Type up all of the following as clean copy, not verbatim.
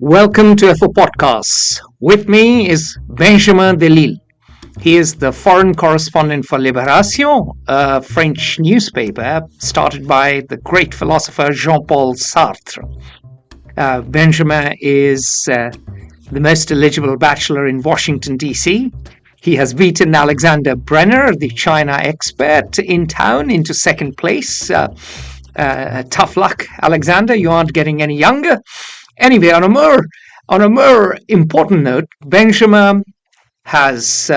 Welcome to FO Podcasts. With me is Benjamin Delile. He is the foreign correspondent for Libération, a French newspaper started by the great philosopher Jean-Paul Sartre. Benjamin is the most eligible bachelor in Washington, D.C. He has beaten Alexander Brenner, the China expert in town, into second place. Tough luck, Alexander. You aren't getting any younger. Anyway, on a more important note, Benjamin has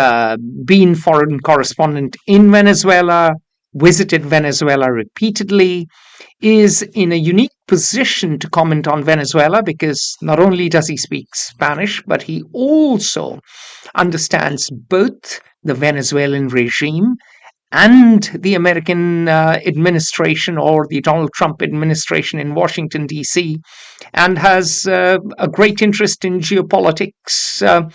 been foreign correspondent in Venezuela, visited Venezuela repeatedly, is in a unique position to comment on Venezuela because not only does he speak Spanish, but he also understands both the Venezuelan regime and the American administration or the Donald Trump administration in Washington, D.C., and has a great interest in geopolitics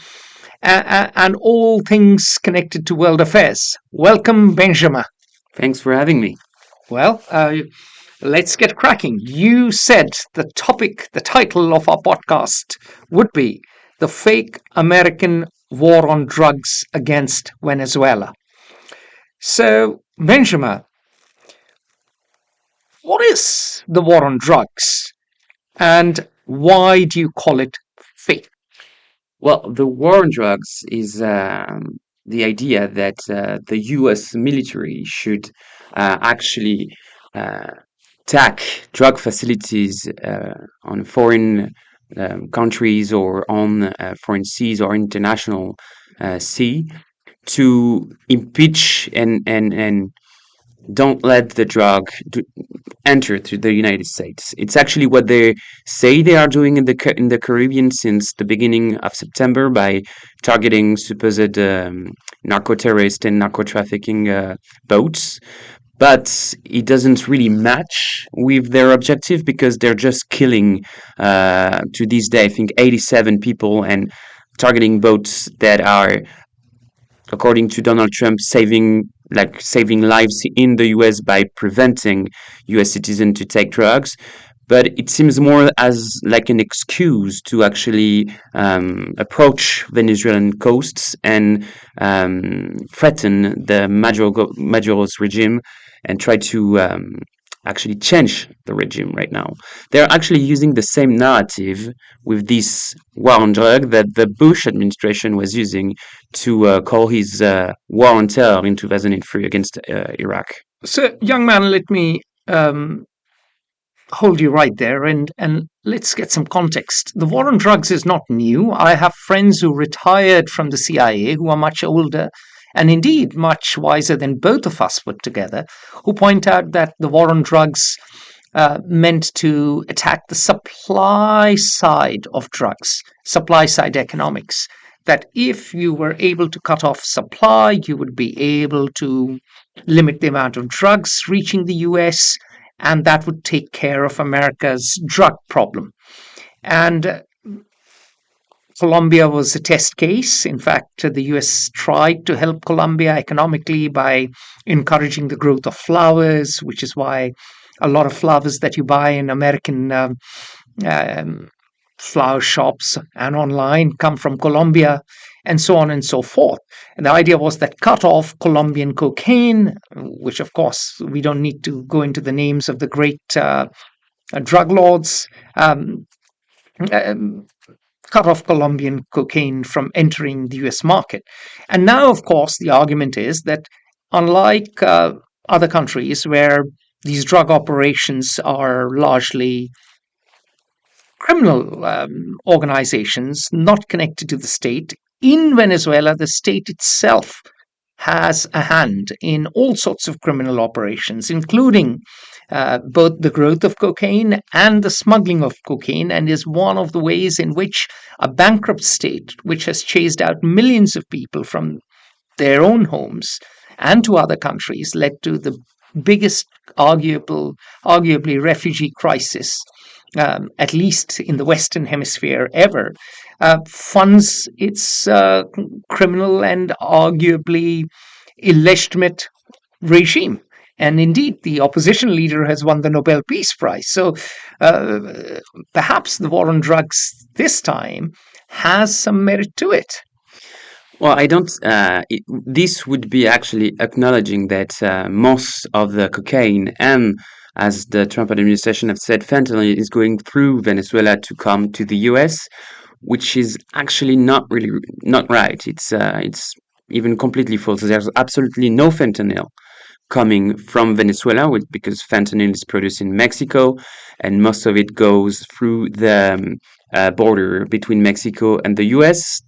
and all things connected to world affairs. Welcome, Benjamin. Thanks for having me. Well, let's get cracking. You said the title of our podcast would be The Fake American War on Drugs Against Venezuela. So, Benjamin, what is the war on drugs and why do you call it fake? Well, the war on drugs is the idea that the U.S. military should actually attack drug facilities on foreign countries or on foreign seas or international sea to impeach and don't let the drug enter to the United States. It's actually what they say they are doing in the Caribbean since the beginning of September by targeting supposed narco-terrorist and narco-trafficking boats. But it doesn't really match with their objective because they're just killing, to this day, I think 87 people and targeting boats that are, according to Donald Trump, saving lives in the US by preventing US citizens to take drugs. But it seems more as like an excuse to actually approach Venezuelan coasts and threaten the Maduro's regime and try to actually change the regime right now. They're actually using the same narrative with this war on drug that the Bush administration was using to call his war on terror in 2003 against Iraq. So, young man, let me hold you right there and let's get some context. The war on drugs is not new. I have friends who retired from the CIA who are much older and indeed much wiser than both of us put together, who point out that the war on drugs meant to attack the supply side of drugs, supply side economics, that if you were able to cut off supply, you would be able to limit the amount of drugs reaching the US, and that would take care of America's drug problem. And Colombia was a test case. In fact, the US tried to help Colombia economically by encouraging the growth of flowers, which is why a lot of flowers that you buy in American flower shops and online come from Colombia, and so on and so forth. And the idea was that cut off Colombian cocaine, which of course we don't need to go into the names of the great drug lords, cut off Colombian cocaine from entering the US market. And now, of course, the argument is that unlike other countries where these drug operations are largely criminal organizations not connected to the state, in Venezuela, the state itself has a hand in all sorts of criminal operations, including both the growth of cocaine and the smuggling of cocaine, and is one of the ways in which a bankrupt state, which has chased out millions of people from their own homes and to other countries, led to the biggest arguably refugee crisis, at least in the Western Hemisphere ever, funds its criminal and arguably illegitimate regime. And indeed, the opposition leader has won the Nobel Peace Prize. So perhaps the war on drugs this time has some merit to it. Well, I don't. This would be actually acknowledging that most of the cocaine and, as the Trump administration have said, fentanyl is going through Venezuela to come to the U.S., which is actually not right. It's even completely false. There's absolutely no fentanyl coming from Venezuela because fentanyl is produced in Mexico, and most of it goes through the border between Mexico and the U.S.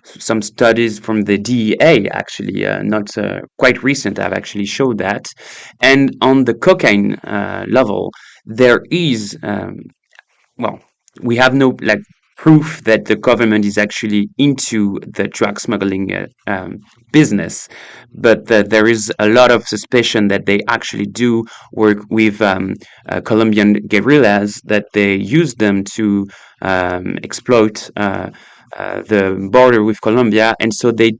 Some studies from the DEA, actually, not quite recent, have actually showed that. And on the cocaine level, there is, well, we have no proof that the government is actually into the drug smuggling business, but there is a lot of suspicion that they actually do work with Colombian guerrillas, that they use them to exploit the border with Colombia, and so they,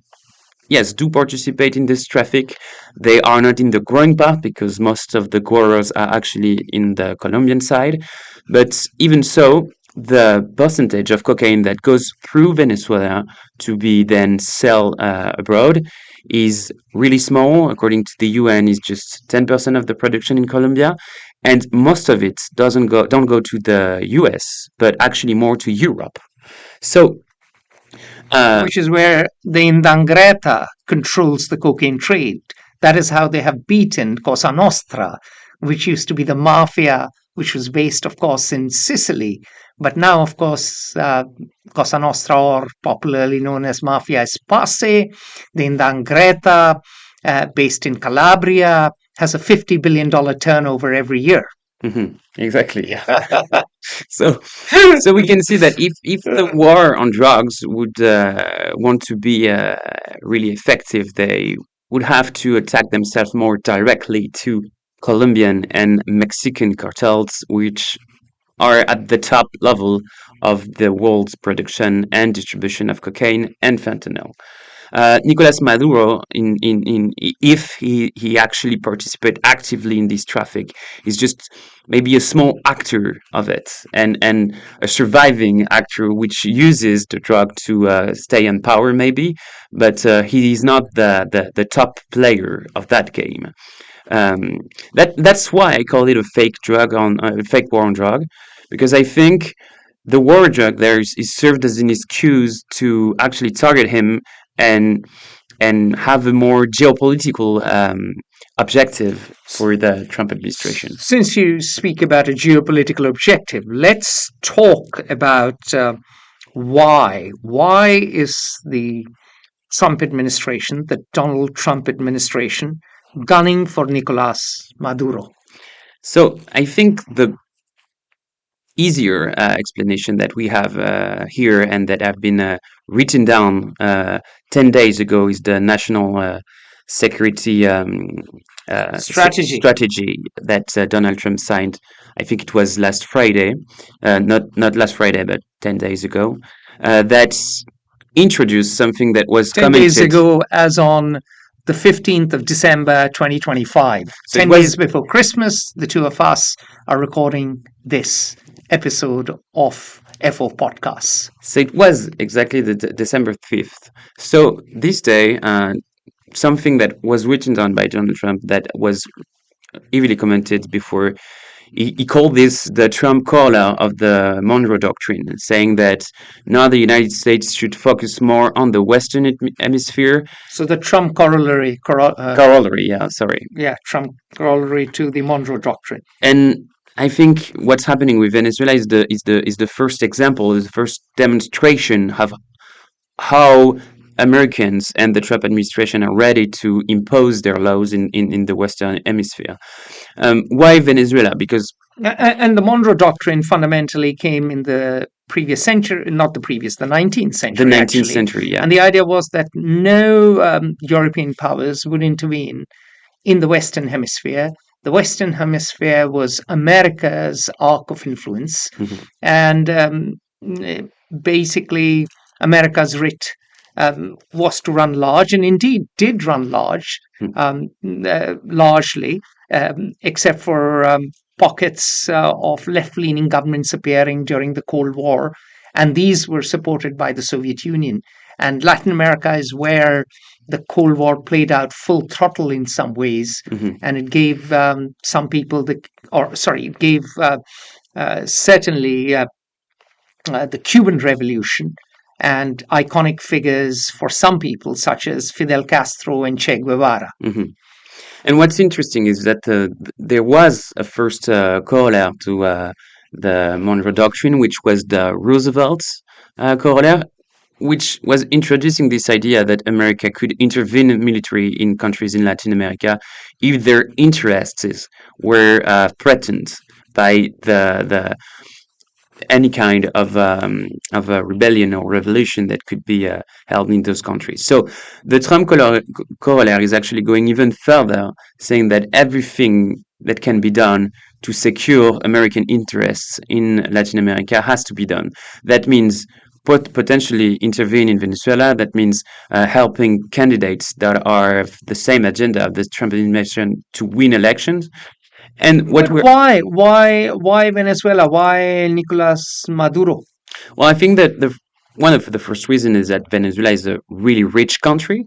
yes, do participate in this traffic. They are not in the growing part because most of the growers are actually in the Colombian side, but even so, the percentage of cocaine that goes through Venezuela to be then sold abroad is really small. According to the UN, is just 10% of the production in Colombia, and most of it don't go to the US, but actually more to Europe. So which is where the Ndrangheta controls the cocaine trade. That is how they have beaten Cosa Nostra, which used to be the mafia, which was based, of course, in Sicily. But now, of course, Cosa Nostra, or popularly known as Mafia Espace, the Ndrangheta, based in Calabria, has a $50 billion turnover every year. Mm-hmm. Exactly. Yeah. so we can see that if the war on drugs would want to be really effective, they would have to attack themselves more directly to Colombian and Mexican cartels, which are at the top level of the world's production and distribution of cocaine and fentanyl. Nicolás Maduro, if he actually participate actively in this traffic, is just maybe a small actor of it, and a surviving actor which uses the drug to stay in power, maybe, but he is not the top player of that game. That's why I call it a fake war on drug, because I think the war on drug there is served as an excuse to actually target him and have a more geopolitical objective for the Trump administration. Since you speak about a geopolitical objective, let's talk about why. Why is the Trump administration, the Donald Trump administration, gunning for Nicolás Maduro? So I think the easier explanation that we have here, and that have been written down 10 days ago, is the national security strategy that Donald Trump signed. I think it was last Friday, not last Friday, but 10 days ago. That introduced something that was 10 days ago, as on the 15th of December 2025. So 10 days before Christmas, the two of us are recording this episode of FO Podcasts. So it was exactly the December 5th. So this day, something that was written down by Donald Trump that was heavily commented before, he called this the Trump caller of the Monroe Doctrine, saying that now the United States should focus more on the Western Hemisphere. So the Trump corollary. Corollary, yeah, sorry. Yeah, Trump corollary to the Monroe Doctrine. And I think what's happening with Venezuela is the first example, is the first demonstration of how Americans and the Trump administration are ready to impose their laws in the Western Hemisphere. Why Venezuela? Because and the Monroe Doctrine fundamentally came in the previous century, not the previous, the 19th century. The 19th century, yeah. And the idea was that no European powers would intervene in the Western Hemisphere. The Western Hemisphere was America's arc of influence, and basically America's writ was to run large, and indeed did run largely, except for pockets of left-leaning governments appearing during the Cold War, and these were supported by the Soviet Union. And Latin America is where the Cold War played out full throttle in some ways, and it gave some people it gave certainly the Cuban Revolution and iconic figures for some people, such as Fidel Castro and Che Guevara. And what's interesting is that there was a first corollary to the Monroe Doctrine, which was the Roosevelt corollary, which was introducing this idea that America could intervene militarily in countries in Latin America if their interests were threatened by any kind of a rebellion or revolution that could be held in those countries. So the Trump corollary is actually going even further, saying that everything that can be done to secure American interests in Latin America has to be done. That means potentially intervene in Venezuela. That means helping candidates that are of the same agenda of the Trump administration to win elections. And why Venezuela? Why Nicolás Maduro? Well, I think that one of the first reasons is that Venezuela is a really rich country.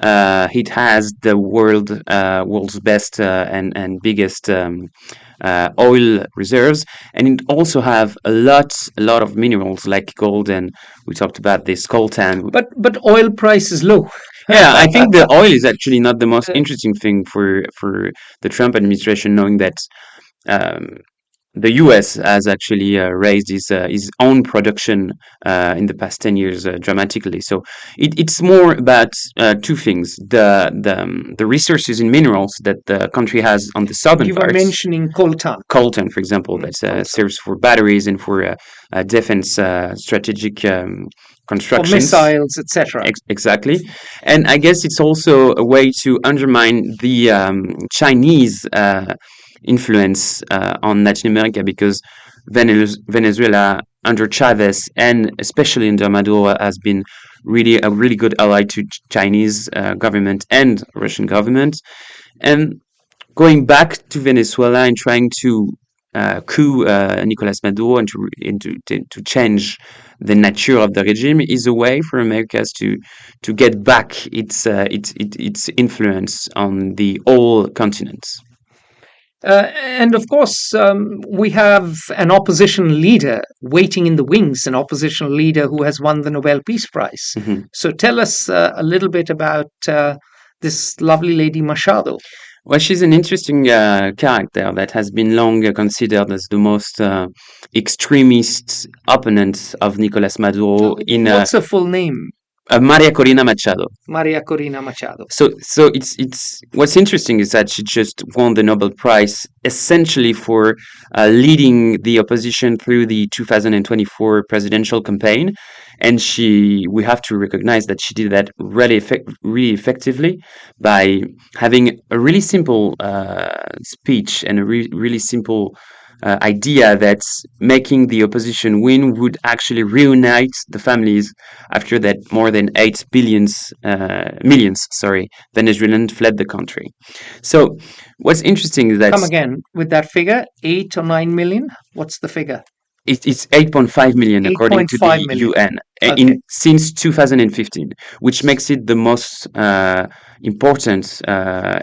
It has the world's best and biggest oil reserves, and it also have a lot of minerals like gold, and we talked about this coltan. But oil price is low. Yeah, I think the oil is actually not the most interesting thing for the Trump administration, knowing that the U.S. has actually raised his own production in the past 10 years dramatically. So it's more about two things: the resources in minerals that the country has on the southern You parts. were mentioning coltan. Coltan, for example, that serves for batteries and for defense strategic constructions, for missiles, etc. Exactly, and I guess it's also a way to undermine the Chinese influence on Latin America, because Venezuela under Chavez and especially under Maduro has been really a really good ally to Chinese government and Russian government. And going back to Venezuela and trying to coup Nicolás Maduro and to change the nature of the regime is a way for Americas to get back its influence on the whole continent. And of course, we have an opposition leader waiting in the wings, an opposition leader who has won the Nobel Peace Prize. So tell us a little bit about this lovely lady Machado. Well, she's an interesting character that has been long considered as the most extremist opponent of Nicolás Maduro. What's her full name? Maria Corina Machado. Maria Corina Machado. So it's what's interesting is that she just won the Nobel Prize essentially for leading the opposition through the 2024 presidential campaign, and we have to recognize that she did that really effectively by having a really simple speech and a really simple idea that making the opposition win would actually reunite the families after that more than 8 millions Venezuelans fled the country. So what's interesting is that... Come again with that figure, 8 or 9 million? What's the figure? It's 8.5 million according to the UN since 2015, which makes it the most important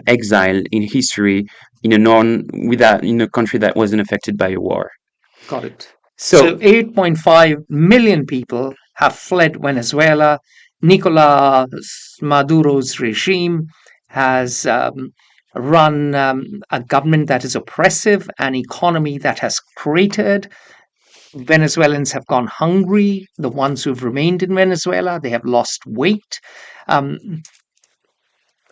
exile in history in a country that wasn't affected by a war. Got it. So 8.5 million people have fled Venezuela. Nicolás Maduro's regime has run a government that is oppressive, an economy that has cratered. Venezuelans have gone hungry. The ones who've remained in Venezuela, they have lost weight.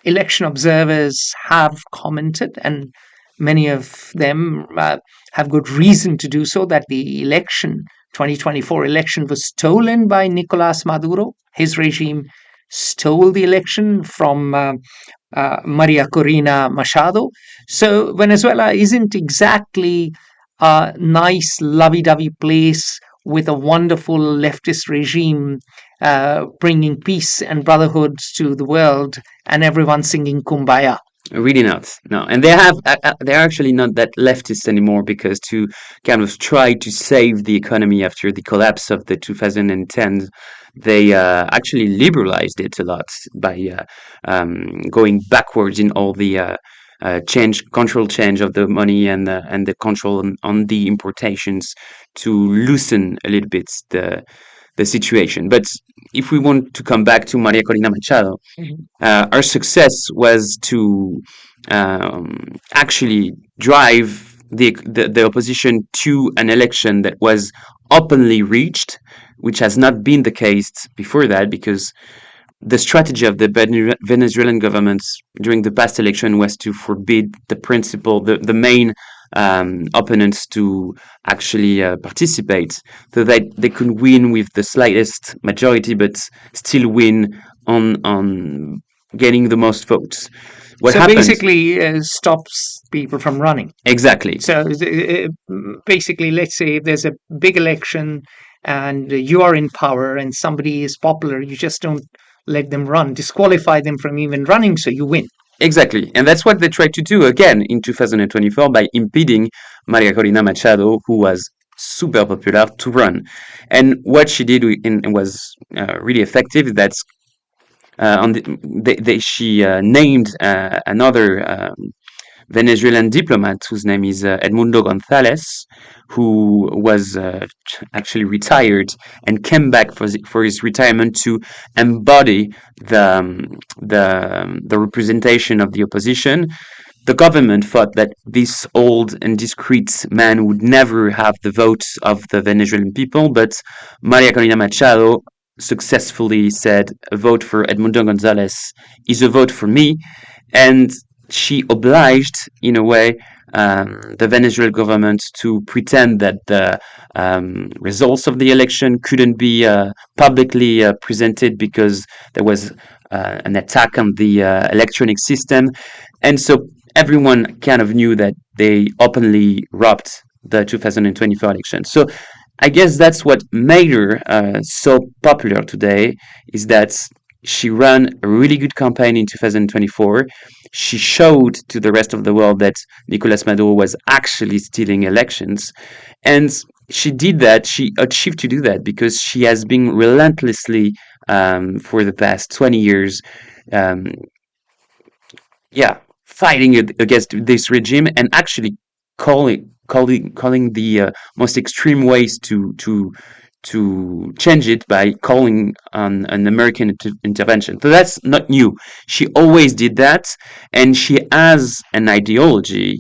Election observers have commented, and many of them have good reason to do so, that the 2024 election was stolen by Nicolás Maduro. His regime stole the election from Maria Corina Machado. So Venezuela isn't exactly a nice, lovey-dovey place with a wonderful leftist regime bringing peace and brotherhood to the world and everyone singing Kumbaya. Really not. No, and they're actually not that leftist anymore, because to kind of try to save the economy after the collapse of the 2010, they actually liberalized it a lot by going backwards in all the control change of the money and the control on the importations to loosen a little bit the situation. But if we want to come back to Maria Corina Machado, our success was to actually drive the opposition to an election that was openly reached, which has not been the case before that, because the strategy of the Venezuelan government during the past election was to forbid the main opponents to actually participate, so that they could win with the slightest majority, but still win on getting the most votes. What so happened? Basically stops people from running. Exactly. So basically, let's say if there's a big election and you are in power and somebody is popular, you just don't let them run, disqualify them from even running, so you win. Exactly. And that's what they tried to do again in 2024 by impeding Maria Corina Machado, who was super popular, to run. And what she did was really effective. That's she named another Venezuelan diplomat whose name is Edmundo Gonzalez, who was actually retired and came back for his retirement to embody the representation of the opposition. The government thought that this old and discreet man would never have the votes of the Venezuelan people, but Maria Corina Machado successfully said, a vote for Edmundo Gonzalez is a vote for me, and she obliged, in a way, the Venezuelan government to pretend that the results of the election couldn't be publicly presented because there was an attack on the electronic system. And so everyone kind of knew that they openly robbed the 2024 election. So I guess that's what made her so popular today, is that she ran a really good campaign in 2024. She showed to the rest of the world that Nicolás Maduro was actually stealing elections. And she did that, she achieved to do that because she has been relentlessly, for the past 20 years, fighting against this regime and actually calling the most extreme ways to change it by calling on an American intervention. So that's not new. She always did that, and she has an ideology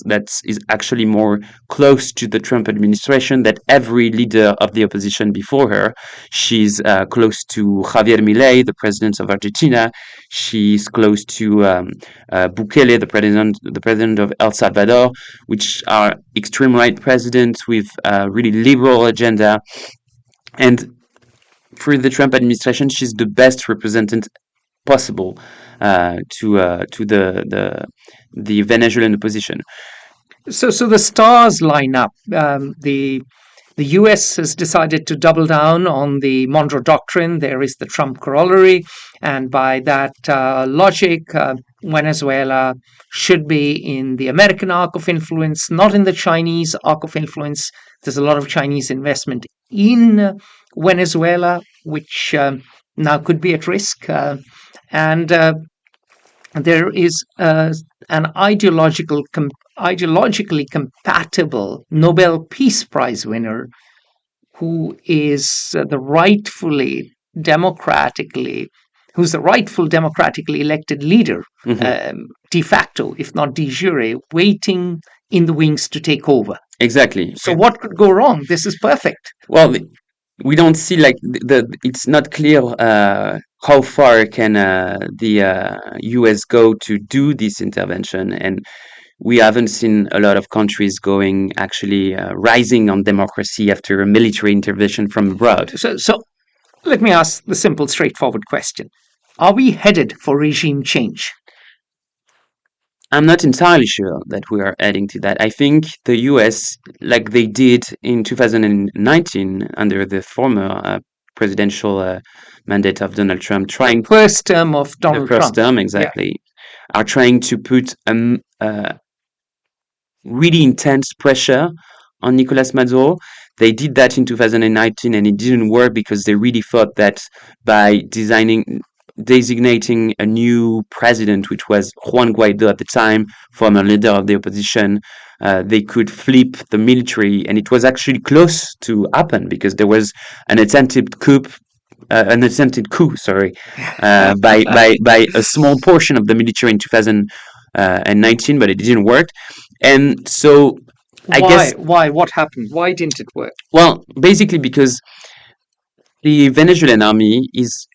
that is actually more close to the Trump administration than every leader of the opposition before her. She's close to Javier Milei, the president of Argentina. She's close to Bukele, the president of El Salvador, which are extreme right presidents with a really liberal agenda. And for the Trump administration, she's the best representative possible to the Venezuelan opposition. So the stars line up. The US has decided to double down on the Monroe Doctrine. There is the Trump corollary. And by that logic, Venezuela should be in the American arc of influence, not in the Chinese arc of influence. There's a lot of Chinese investment in Venezuela, which now could be at risk. And there is an ideologically compatible Nobel Peace Prize winner who's the rightful democratically elected leader, de facto, if not de jure, waiting in the wings to take over. Exactly. So what could go wrong? This is perfect. Well, we don't see it's not clear how far can the US go to do this intervention, and we haven't seen a lot of countries going actually rising on democracy after a military intervention from abroad. So let me ask the simple, straightforward question: are we headed for regime change? I'm not entirely sure that we are adding to that. I think the US, like they did in 2019 under the former presidential mandate of Donald Trump, trying First term of the Donald first Trump. term Yeah. exactly, are trying to put really intense pressure on Nicolás Maduro. They did that in 2019 and it didn't work because they really thought that by designating a new president, which was Juan Guaido at the time, former leader of the opposition, they could flip the military, and it was actually close to happen because there was an attempted coup, by a small portion of the military in 2019, but it didn't work, and so I guess Why? What happened? Why didn't it work? well, basically because the Venezuelan army is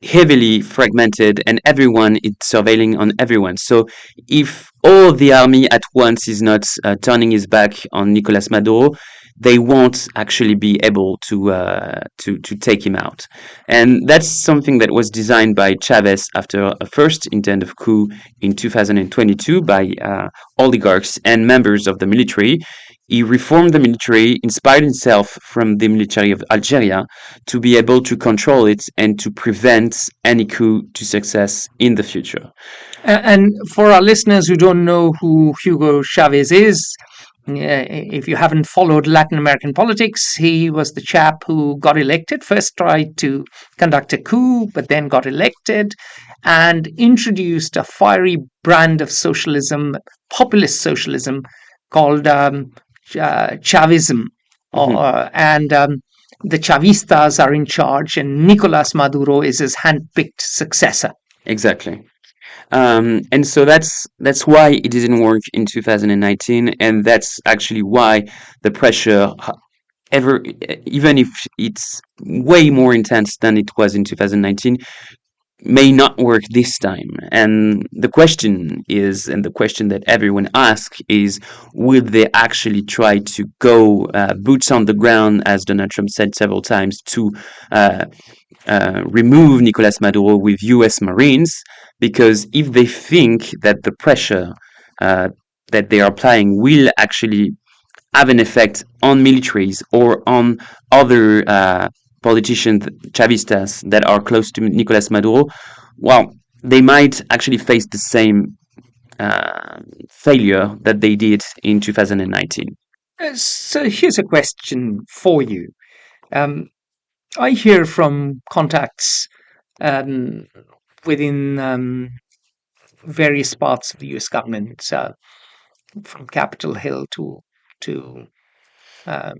heavily fragmented and everyone is surveilling on everyone. So if all the army at once is not turning his back on Nicolás Maduro, they won't actually be able to take him out. And that's something that was designed by Chavez after a first intent of coup in 2022 by oligarchs and members of the military. He reformed the military, inspired himself from the military of Algeria to be able to control it and to prevent any coup to success in the future. And for our listeners who don't know who Hugo Chavez is, if you haven't followed Latin American politics, he was the chap who got elected, first tried to conduct a coup, but then got elected and introduced a fiery brand of socialism, populist socialism, called Chavism. And the Chavistas are in charge, and Nicolás Maduro is his hand-picked successor. Exactly. And so that's why it didn't work in 2019, and that's actually why the pressure, even if it's way more intense than it was in 2019, may not work this time. And the question is, and the question that everyone asks is, will they actually try to go boots on the ground, as Donald Trump said several times, to remove Nicolás Maduro with US Marines? Because if they think that the pressure that they are applying will actually have an effect on militaries or on other politicians, Chavistas, that are close to Nicolás Maduro, well, they might actually face the same failure that they did in 2019. So here's a question for you. I hear from contacts within various parts of the U.S. government, from Capitol Hill to the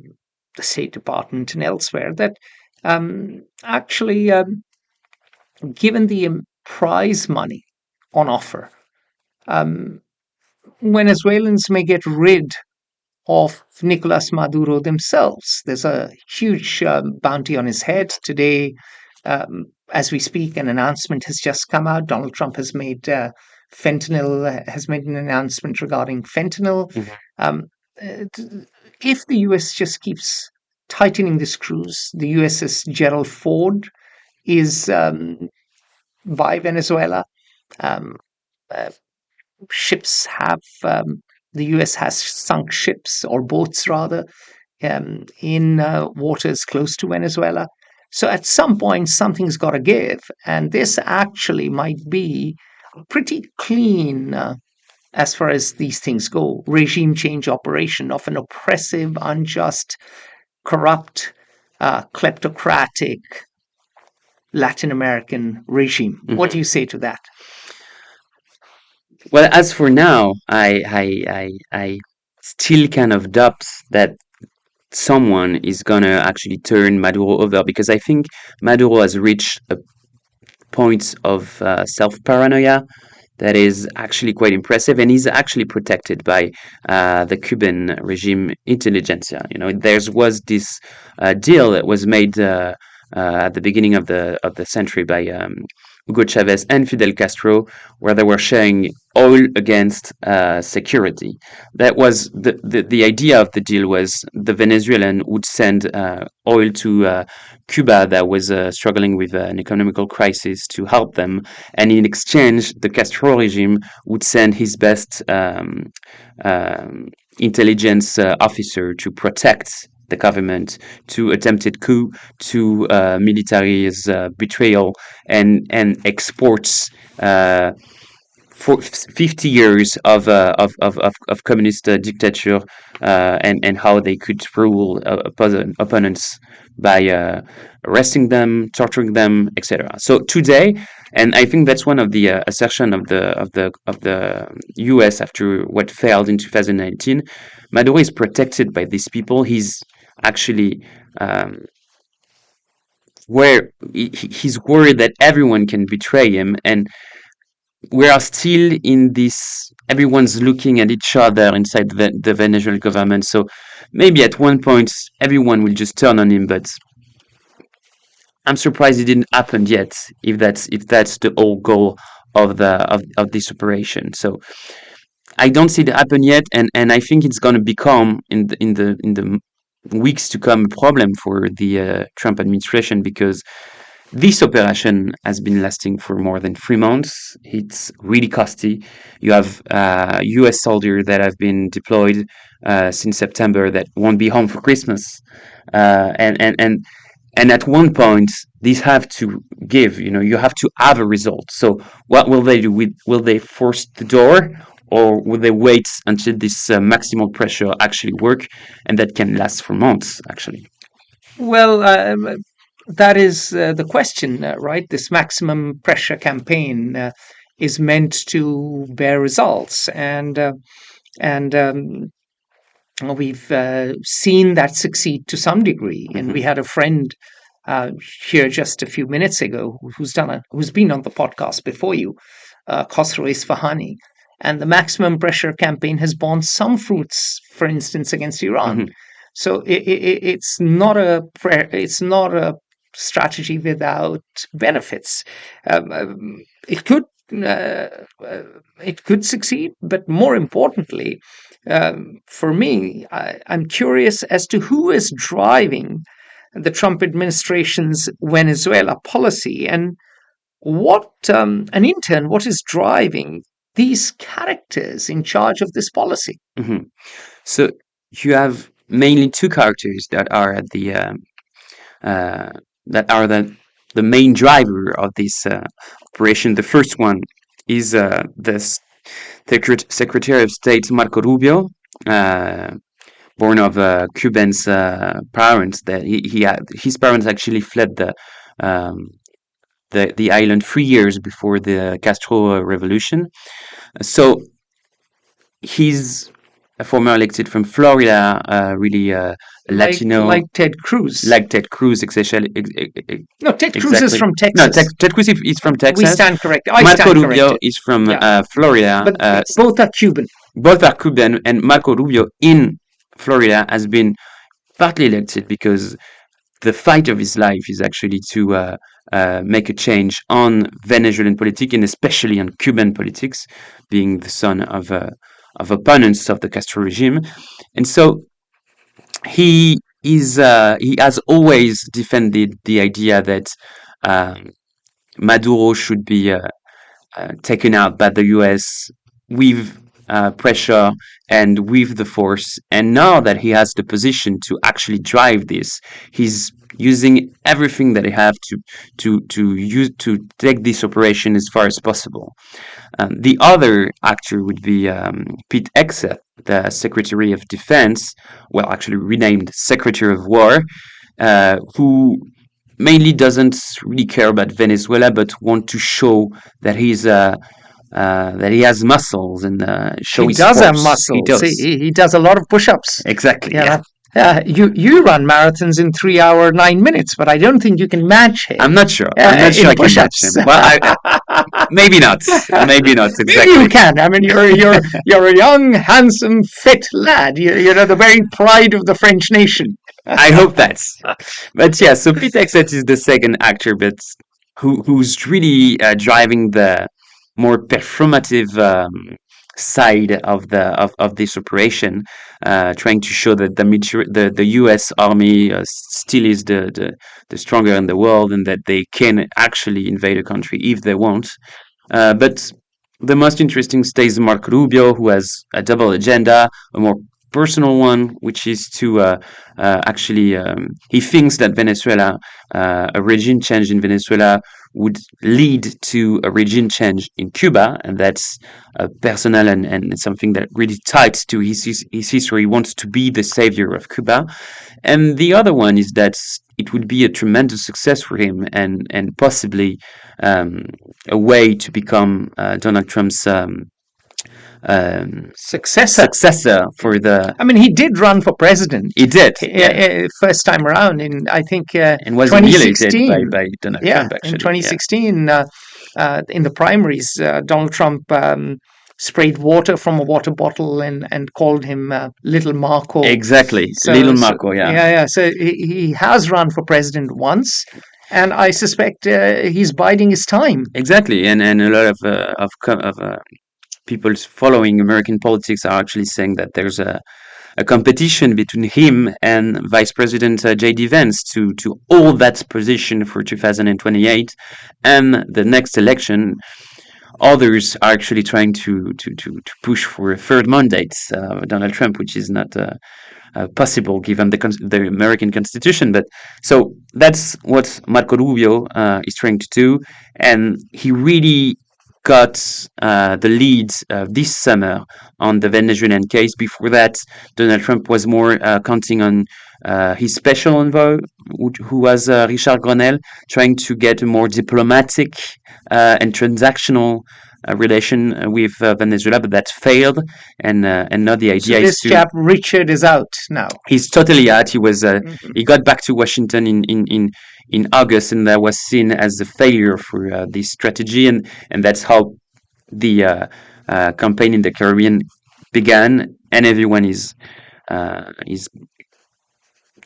State Department and elsewhere, that actually, given the prize money on offer, Venezuelans may get rid of Nicolás Maduro themselves. There's a huge bounty on his head. Today, as we speak, an announcement has just come out. Donald Trump has made has made an announcement regarding fentanyl. If the US just keeps tightening the screws, the USS Gerald Ford is by Venezuela. Ships have the US has sunk ships, or boats rather, in waters close to Venezuela. So at some point, something's got to give, and this actually might be pretty clean, as far as these things go, regime change operation of an oppressive, unjust, corrupt, kleptocratic Latin American regime. What do you say to that? Well, as for now, I still kind of doubt that someone is gonna actually turn Maduro over, because I think Maduro has reached a point of self-paranoia that is actually quite impressive, and he's actually protected by the Cuban regime intelligentsia. You know, there was this deal that was made at the beginning of the century by Hugo Chavez and Fidel Castro, where they were sharing oil against security. That was the idea of the deal. Was the Venezuelan would send oil to Cuba that was struggling with an economical crisis to help them, and in exchange, the Castro regime would send his best intelligence officer to protect the government, to attempted coup, to military betrayal, and exports for 50 years of communist dictature, and how they could rule opponents by arresting them, torturing them, etc. So today, and I think that's one of the assertion of the U.S. after what failed in 2019. Maduro is protected by these people. He's actually where he's worried that everyone can betray him, and we are still in this. Everyone's looking at each other inside the Venezuelan government. So maybe at one point everyone will just turn on him, but I'm surprised it didn't happen yet. If that's the whole goal of of this operation, so I don't see it happen yet, and I think it's going to become in the weeks to come a problem for the Trump administration, because this operation has been lasting for more than 3 months. It's really costly. You have U.S. soldiers that have been deployed since September that won't be home for Christmas, and at one point these have to give. You have to have a result. So what will they do? Will they force the door, or will they wait until this maximal pressure actually work, and that can last for months actually? Well, that is the question, right? This maximum pressure campaign is meant to bear results, and we've seen that succeed to some degree. And we had a friend here just a few minutes ago who's been on the podcast before you, Khosrow Isfahani, and the maximum pressure campaign has borne some fruits, for instance, against Iran. So it's not a strategy without benefits. It could succeed, but more importantly, for me, I'm curious as to who is driving the Trump administration's Venezuela policy, and what what is driving these characters in charge of this policy. So you have mainly two characters that are at the main driver of this operation. The first one is the Secretary of State Marco Rubio, born of Cuban's parents. That his parents actually fled the island 3 years before the Castro revolution. So he's a former elected from Florida, really Latino, like Ted Cruz, exactly. No, Ted Cruz is from Texas. No, Ted Cruz is from Texas. We stand corrected. Marco Rubio is from Florida. But both are Cuban. Both are Cuban, and Marco Rubio in Florida has been partly elected because the fight of his life is actually to make a change on Venezuelan politics, and especially on Cuban politics, being the son of opponents of the Castro regime. And so he has always defended the idea that Maduro should be taken out by the US with pressure and with the force. And now that he has the position to actually drive this, he's using everything that he have to take this operation as far as possible. The other actor would be Pete Hegseth, the Secretary of Defense, well, actually renamed Secretary of War, who mainly doesn't really care about Venezuela, but want to show that he's that he has muscles and show he his does force. have muscles. He does a lot of push-ups. Exactly. Yeah. You run marathons in 3 hours 9 minutes, but I don't think you can match him. I'm not sure. I'm not sure I can match him. Well, maybe not. Maybe not exactly. You can. I mean, you're a young, handsome, fit lad. You're the very pride of the French nation. I hope that's. But yeah, so Pete Hegseth is the second actor, but who's really driving the more performative side of this operation, trying to show that the U.S. Army still is the stronger in the world, and that they can actually invade a country if they want. But the most interesting stays Marco Rubio, who has a double agenda, a more personal one, which is to actually he thinks that Venezuela, a regime change in Venezuela would lead to a regime change in Cuba, and that's personal and something that really tied to his history. He wants to be the savior of Cuba. And the other one is that it would be a tremendous success for him, and possibly a way to become Donald Trump's successor for the. I mean, he did run for president. He did, first time around in, I think, and was elected by Donald Trump. Actually, in 2016, in the primaries, Donald Trump sprayed water from a water bottle and called him Little Marco. Exactly, Little Marco. Yeah. So he has run for president once, and I suspect he's biding his time. Exactly, and a lot of people following American politics are actually saying that there's a competition between him and Vice President J.D. Vance to hold that position for 2028 and the next election. Others are actually trying to push for a third mandate, Donald Trump, which is not possible given the American Constitution. But so that's what Marco Rubio is trying to do, and he really got the lead this summer on the Venezuelan case. Before that, Donald Trump was more counting on his special envoy, who was Richard Grenell, trying to get a more diplomatic and transactional relation with Venezuela, but that failed. And now the idea is this chap Richard is out now. He's totally out. He was he got back to Washington in August, and that was seen as a failure for this strategy, and that's how the campaign in the Caribbean began, and everyone is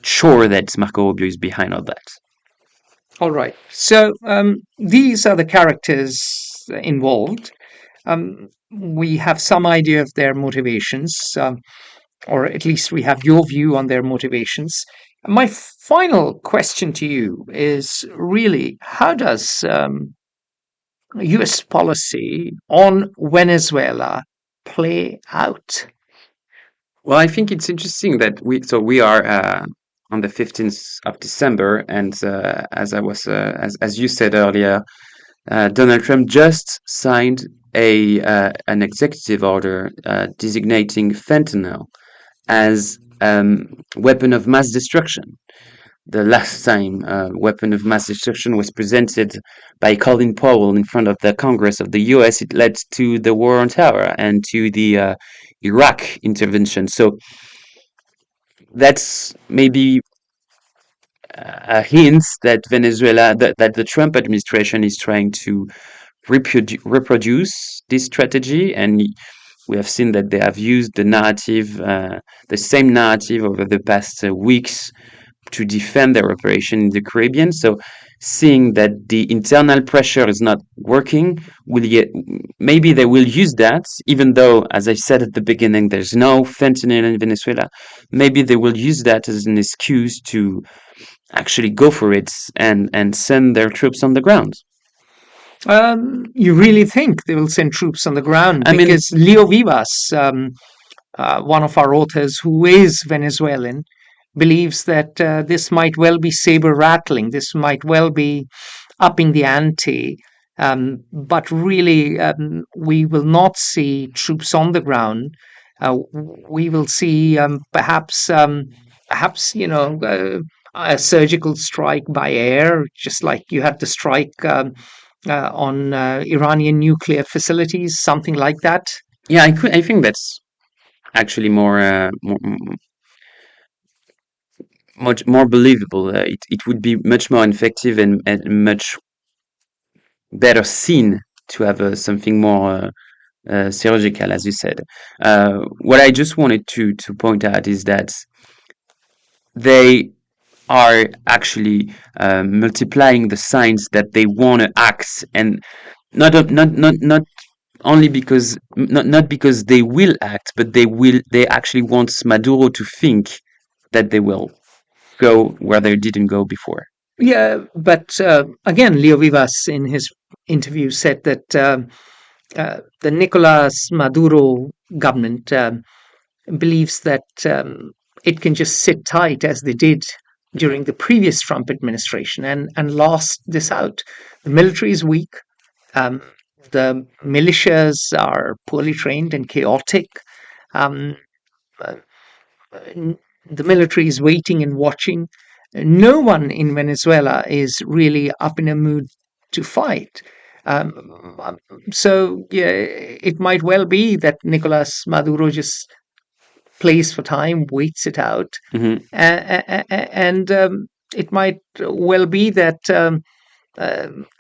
sure that Marco Rubio is behind all that. All right. So these are the characters involved. We have some idea of their motivations, or at least we have your view on their motivations. My final question to you is really, how does U.S. policy on Venezuela play out? Well, I think it's interesting that we are on the 15th of December, and as you said earlier, Donald Trump just signed an executive order designating fentanyl as weapon of mass destruction. The last time weapon of mass destruction was presented by Colin Powell in front of the Congress of the U.S., it led to the War on Terror and to the Iraq intervention. So that's maybe a hint that Venezuela, that the Trump administration is trying to reproduce this strategy, and we have seen that they have used the narrative, the same narrative over the past weeks to defend their operation in the Caribbean. So seeing that the internal pressure is not working, maybe they will use that, even though, as I said at the beginning, there's no fentanyl in Venezuela. Maybe they will use that as an excuse to actually go for it and send their troops on the ground. You really think they will send troops on the ground? Because Leo Vivas, one of our authors who is Venezuelan, believes that this might well be saber rattling. This might well be upping the ante. But really, we will not see troops on the ground. We will see perhaps a surgical strike by air, just like you had to strike on Iranian nuclear facilities, something like that. Yeah, I think that's actually much more believable. It would be much more effective and much better seen to have something more surgical, as you said. What I just wanted to point out is that they are actually multiplying the signs that they want to act, and not only because not because they will act, but they actually want Maduro to think that they will go where they didn't go before. Yeah, but again, Leo Vivas in his interview said that the Nicolás Maduro government believes that it can just sit tight as they did during the previous Trump administration and last this out. The military is weak. The militias are poorly trained and chaotic. Um, uh, the military is waiting and watching. No one in Venezuela is really up in a mood to fight. So yeah, it might well be that Nicolas Maduro just plays for time, waits it out, Mm-hmm. and it might well be that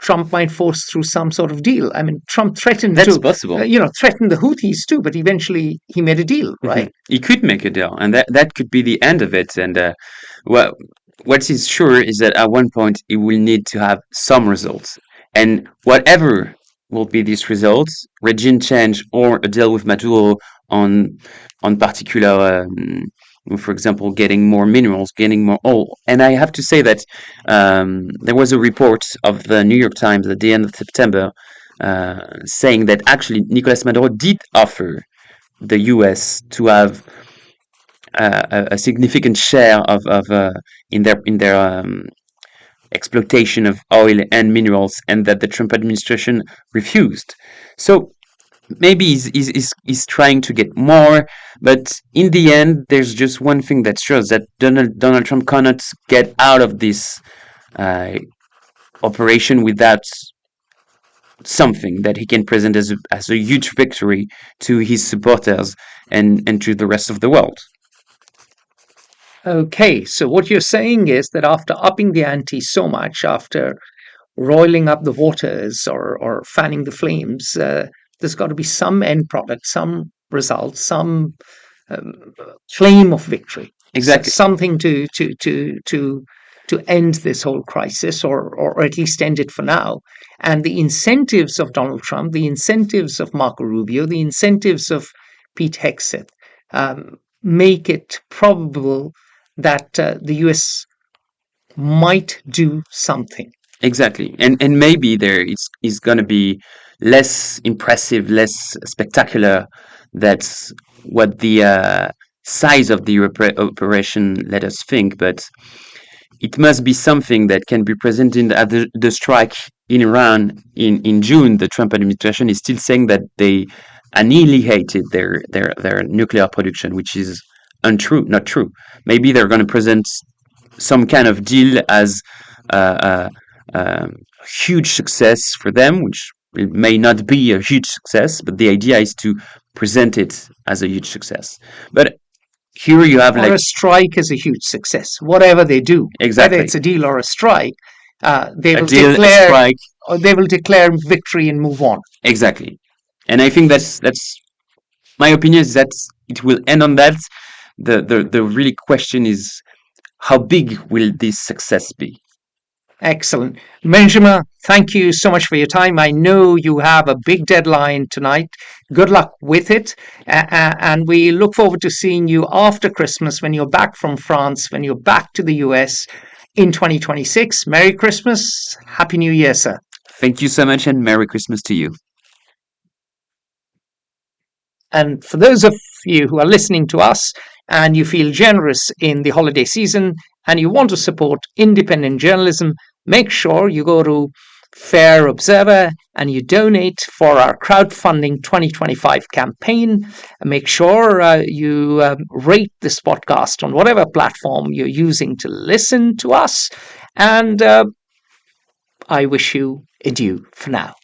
Trump might force through some sort of deal. I mean, Trump threatened That's to, possible. threatened the Houthis too, but eventually he made a deal, right? He could make a deal, and that could be the end of it. And well, what is sure is that at one point it will need to have some results, and whatever will be these results, regime change or a deal with Maduro on particular, for example, getting more minerals, getting more oil. And I have to say that there was a report of the New York Times at the end of September saying that actually Nicolás Maduro did offer the U.S. to have a significant share of in their exploitation of oil and minerals, and that the Trump administration refused. So maybe he's trying to get more, but in the end, there's just one thing that shows that Donald Trump cannot get out of this operation without something that he can present as a huge victory to his supporters and to the rest of the world. Okay, so what you're saying is that after upping the ante so much, after roiling up the waters or fanning the flames, there's got to be some end product, some result, some claim of victory. Exactly. Something to end this whole crisis, or at least end it for now. And the incentives of Donald Trump, the incentives of Marco Rubio, the incentives of Pete Hegseth make it probable that the US might do something. Exactly, and maybe there is going to be less impressive, less spectacular. That's what the size of the operation let us think, but it must be something that can be presented at the strike in Iran in June. The Trump administration is still saying that they annihilated their nuclear production, which is untrue, not true. Maybe they're going to present some kind of deal as a huge success for them, which it may not be a huge success, but the idea is to present it as a huge success. But here you have a strike is a huge success. Whatever they do, exactly, whether it's a deal or a strike, they will declare victory and move on. Exactly, and I think that's my opinion is that it will end on that. The really question is, how big will this success be? Excellent. Benjamin, thank you so much for your time. I know you have a big deadline tonight. Good luck with it. And we look forward to seeing you after Christmas when you're back from France, when you're back to the US in 2026. Merry Christmas. Happy New Year, sir. Thank you so much, and Merry Christmas to you. And for those of you who are listening to us and you feel generous in the holiday season and you want to support independent journalism, make sure you go to Fair Observer and you donate for our crowdfunding 2025 campaign. Make sure you rate this podcast on whatever platform you're using to listen to us. And I wish you adieu for now.